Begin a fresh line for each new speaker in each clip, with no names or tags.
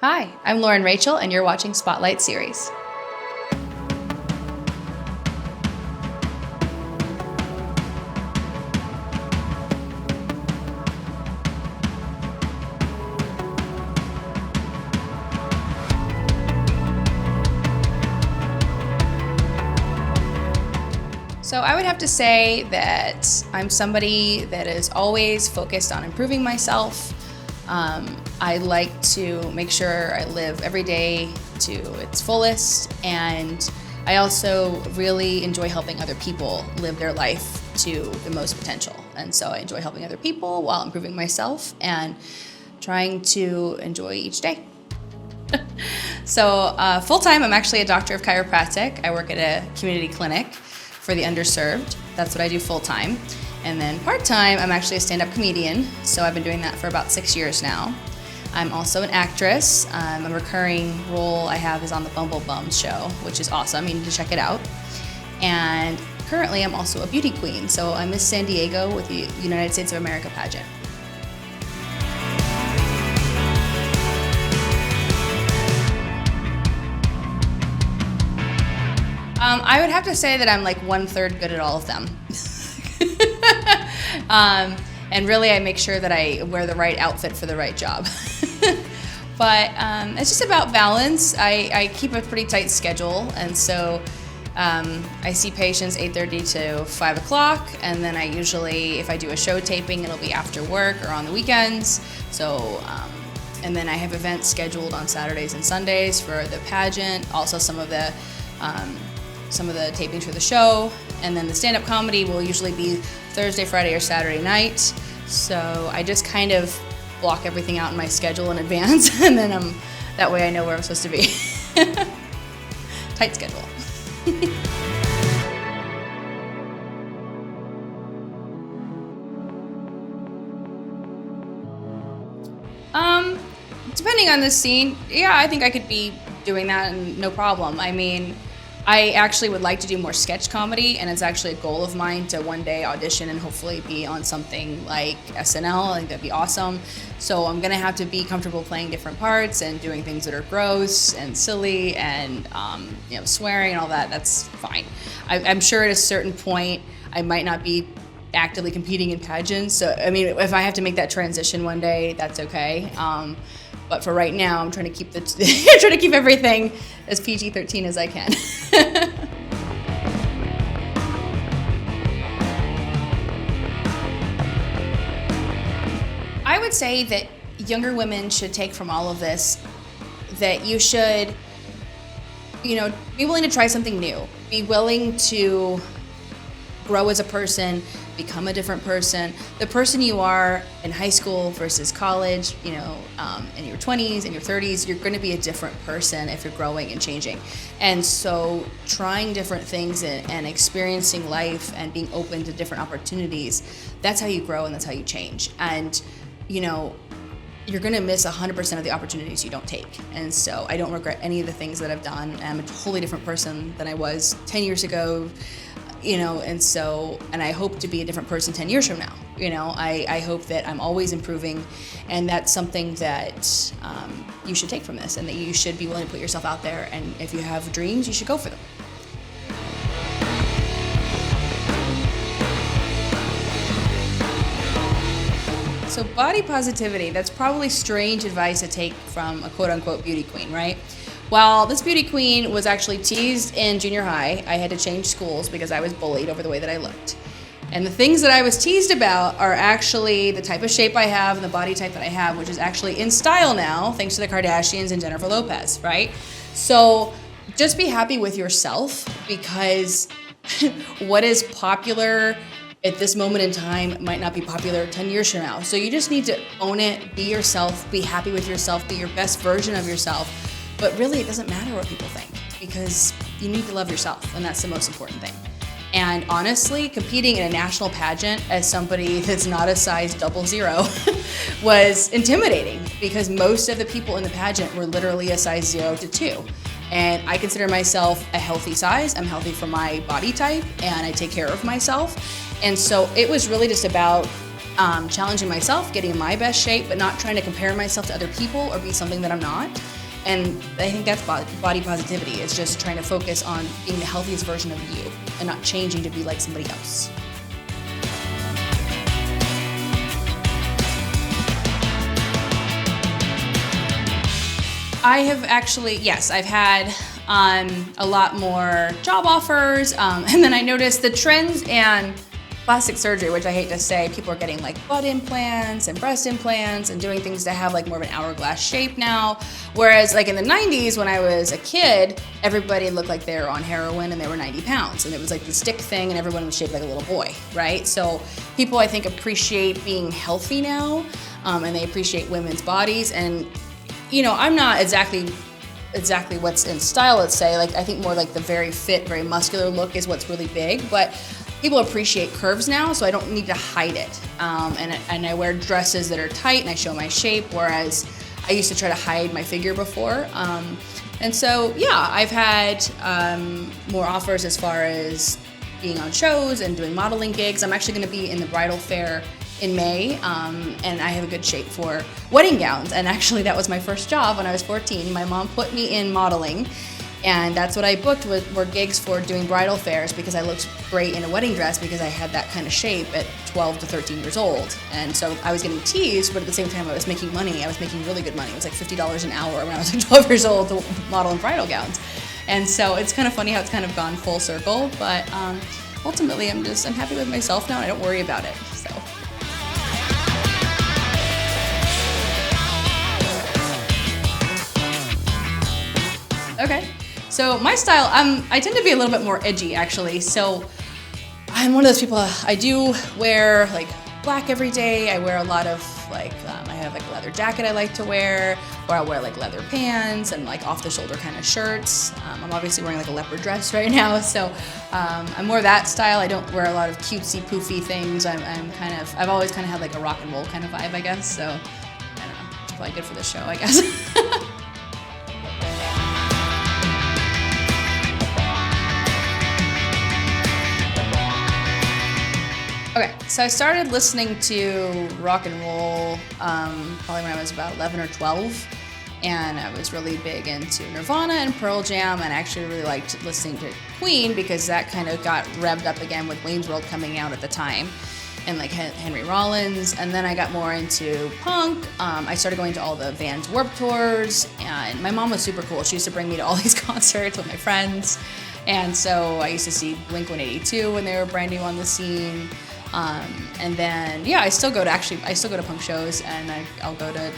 Hi, I'm Lauren Rachael, and you're watching Spotlight Series. So I would have to say that I'm somebody that is always focused on improving myself. I like to make sure I live every day to its fullest, and I also really enjoy helping other people live their life to the most potential. And so I enjoy helping other people while improving myself and trying to enjoy each day. So full-time, I'm actually a doctor of chiropractic. I work at a community clinic for the underserved. That's what I do full-time. And then part-time, I'm actually a stand-up comedian. So I've been doing that for about 6 years now. I'm also an actress. A recurring role I have is on the Bumble Bums show, which is awesome. You need to check it out. And currently, I'm also a beauty queen. So I'm Miss San Diego with the United States of America pageant. I would have to say that I'm like 1/3 good at all of them. And really, I make sure that I wear the right outfit for the right job. But it's just about balance. I keep a pretty tight schedule, and so I see patients 8:30 to 5 o'clock, and then I usually, if I do a show taping, it'll be after work or on the weekends. So, and then I have events scheduled on Saturdays and Sundays for the pageant, also some of the tapings for the show, and then the stand-up comedy will usually be Thursday, Friday, or Saturday night. So I just kind of block everything out in my schedule in advance, and then that way I know where I'm supposed to be. Tight schedule. Depending on the scene, yeah, I think I could be doing that and no problem. I mean, I actually would like to do more sketch comedy, and it's actually a goal of mine to one day audition and hopefully be on something like SNL. I think that'd be awesome. So I'm gonna have to be comfortable playing different parts and doing things that are gross and silly and swearing and all that. That's fine. I'm sure at a certain point I might not be actively competing in pageants. So I mean, if I have to make that transition one day, that's okay. But for right now, I'm trying to keep trying to keep everything as PG-13 as I can. I would say that younger women should take from all of this that you should, be willing to try something new. Be willing to grow as a person, become a different person. The person you are in high school versus college, in your 20s and your 30s, you're going to be a different person if you're growing and changing. And so trying different things and experiencing life and being open to different opportunities, that's how you grow and that's how you change. And, you're going to miss 100% of the opportunities you don't take. And so I don't regret any of the things that I've done. I'm a totally different person than I was 10 years ago. And I hope to be a different person 10 years from now. I hope that I'm always improving, and that's something that you should take from this, and that you should be willing to put yourself out there, and if you have dreams, you should go for them. So body positivity, that's probably strange advice to take from a quote-unquote beauty queen, right? Well, this beauty queen was actually teased in junior high. I had to change schools because I was bullied over the way that I looked. And the things that I was teased about are actually the type of shape I have and the body type that I have, which is actually in style now, thanks to the Kardashians and Jennifer Lopez, right? So just be happy with yourself, because what is popular at this moment in time might not be popular 10 years from now. So you just need to own it, be yourself, be happy with yourself, be your best version of yourself. But really, it doesn't matter what people think, because you need to love yourself, and that's the most important thing. And honestly, competing in a national pageant as somebody that's not a size 00 was intimidating, because most of the people in the pageant were literally a size 0 to 2. And I consider myself a healthy size. I'm healthy for my body type, and I take care of myself. And so it was really just about challenging myself, getting in my best shape, but not trying to compare myself to other people or be something that I'm not. And I think that's body positivity. It's just trying to focus on being the healthiest version of you and not changing to be like somebody else. I have actually, yes, I've had a lot more job offers, and then I noticed the trends and plastic surgery, which I hate to say, people are getting like butt implants and breast implants and doing things to have like more of an hourglass shape now. Whereas like in the 90s when I was a kid, everybody looked like they were on heroin and they were 90 pounds. And it was like the stick thing and everyone was shaped like a little boy, right? So people I think appreciate being healthy now, and they appreciate women's bodies. And you know, I'm not exactly what's in style, let's say. Like I think more like the very fit, very muscular look is what's really big, but people appreciate curves now, so I don't need to hide it. And I wear dresses that are tight and I show my shape, whereas I used to try to hide my figure before. And so, yeah, I've had more offers as far as being on shows and doing modeling gigs. I'm actually gonna be in the bridal fair in May, and I have a good shape for wedding gowns. And actually that was my first job when I was 14. My mom put me in modeling, and that's what I booked were gigs for doing bridal fairs because I looked great in a wedding dress because I had that kind of shape at 12 to 13 years old. And so I was getting teased, but at the same time I was making money. I was making really good money. It was like $50 an hour when I was like 12 years old to model in bridal gowns. And so it's kind of funny how it's kind of gone full circle, but ultimately I'm happy with myself now and I don't worry about it, so. Okay, so my style, I tend to be a little bit more edgy actually. So I'm one of those people, I do wear like black every day. I wear a lot of like, I have like a leather jacket I like to wear, or I'll wear like leather pants and like off the shoulder kind of shirts. I'm obviously wearing like a leopard dress right now, so I'm more that style. I don't wear a lot of cutesy poofy things. I've always kind of had like a rock and roll kind of vibe, I guess. So I don't know, it's probably good for this show, I guess. Okay, so I started listening to rock and roll probably when I was about 11 or 12, and I was really big into Nirvana and Pearl Jam, and I actually really liked listening to Queen because that kind of got revved up again with Wayne's World coming out at the time, and like Henry Rollins. And then I got more into punk. I started going to all the Vans Warped Tours, and my mom was super cool. She used to bring me to all these concerts with my friends, and so I used to see Blink-182 when they were brand new on the scene. And then, yeah, I still go to punk shows, and I'll go to,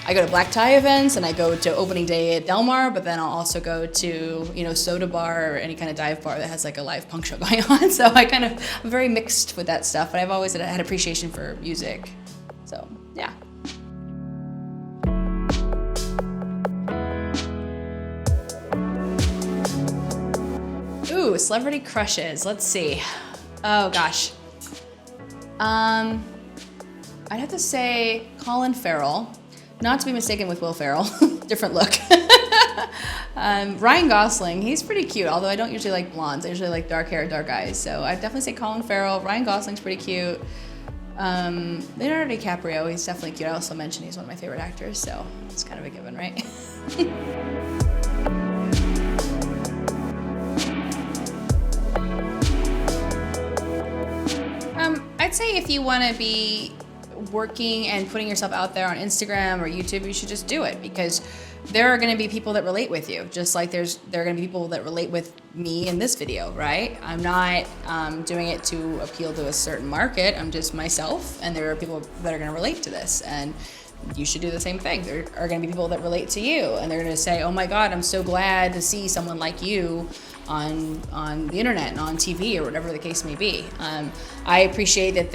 I go to black tie events, and I go to opening day at Del Mar, but then I'll also go to, Soda Bar or any kind of dive bar that has like a live punk show going on. So I'm very mixed with that stuff, but I've always had appreciation for music. So, yeah. Ooh, celebrity crushes. Let's see. Oh, gosh. I'd have to say Colin Farrell, not to be mistaken with Will Ferrell, different look. Ryan Gosling, he's pretty cute, although I don't usually like blondes. I usually like dark hair, dark eyes. So I'd definitely say Colin Farrell. Ryan Gosling's pretty cute. Leonardo DiCaprio, he's definitely cute. I also mentioned he's one of my favorite actors, so it's kind of a given, right? I'd say if you want to be working and putting yourself out there on Instagram or YouTube, you should just do it, because there are going to be people that relate with you, just like there are going to be people that relate with me in this video, right? I'm not doing it to appeal to a certain market. I'm just myself, and there are people that are going to relate to this, and you should do the same thing. There are going to be people that relate to you, and they're going to say, oh my God, I'm so glad to see someone like you on the internet and on TV or whatever the case may be. I appreciate that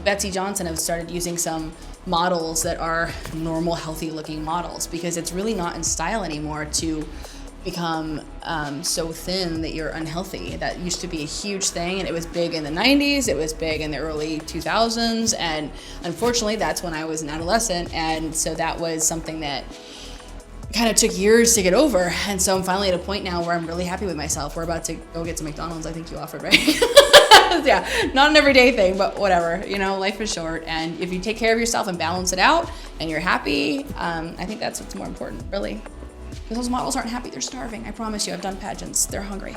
Betsy Johnson has started using some models that are normal, healthy looking models, because it's really not in style anymore to become so thin that you're unhealthy. That used to be a huge thing, and it was big in the 90s, it was big in the early 2000s, and unfortunately that's when I was an adolescent, and so that was something that kind of took years to get over. And so I'm finally at a point now where I'm really happy with myself. We're about to go get some McDonald's, I think you offered, right? Yeah, not an everyday thing, but whatever. You know, life is short, and if you take care of yourself and balance it out, and you're happy, I think that's what's more important, really. Because those models aren't happy; they're starving. I promise you. I've done pageants; they're hungry.